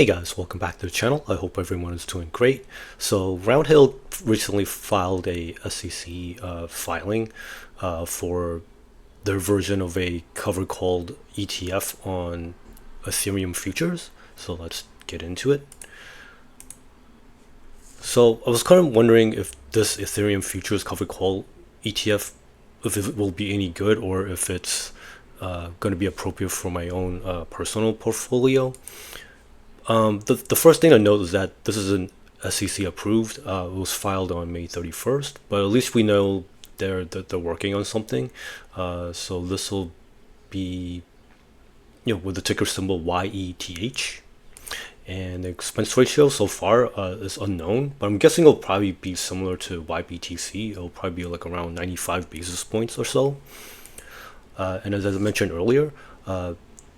Hey guys, welcome back to the channel. I hope everyone is doing great. So Roundhill recently filed a SEC filing for their version of a covered called ETF on Ethereum futures. So let's get into it. So I was kind of wondering if this Ethereum futures covered call ETF, if it will be any good or if it's going to be appropriate for my own personal portfolio. The first thing to note is that this is an SEC approved. It was filed on May 31st, but at least we know they're working on something. So this will be, with the ticker symbol YETH, and the expense ratio so far is unknown, but I'm guessing it'll probably be similar to YBTC. It'll probably be like around 95 basis points or so. And as I mentioned earlier,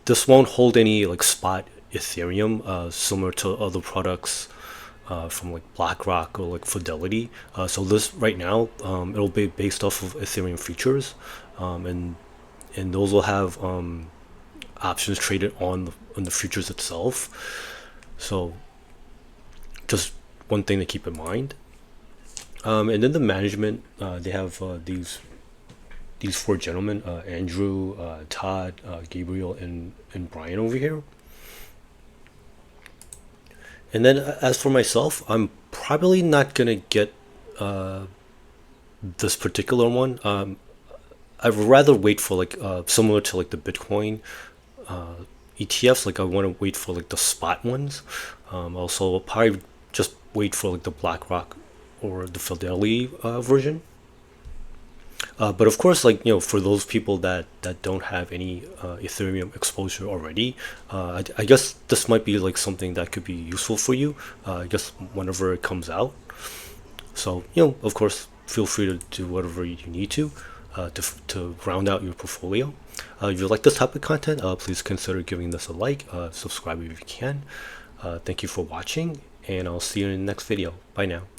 this won't hold any like spot Ethereum, similar to other products from like BlackRock or like Fidelity. So this right now, it'll be based off of Ethereum futures, and those will have options traded on the futures itself. So just one thing to keep in mind. And then the management, they have these four gentlemen: Andrew, Todd, Gabriel, and Brian over here. And then as for myself, I'm probably not gonna get this particular one. I'd rather wait for like similar to like the Bitcoin ETFs. Like I want to wait for like the spot ones. Also, I'll probably just wait for like the BlackRock or the Fidelity version. But of course, like for those people that don't have any Ethereum exposure already, I guess this might be like something that could be useful for you. I guess whenever it comes out. So of course, feel free to do whatever you need to round out your portfolio. If you like this type of content, please consider giving this a like, subscribe if you can. Thank you for watching, and I'll see you in the next video. Bye now.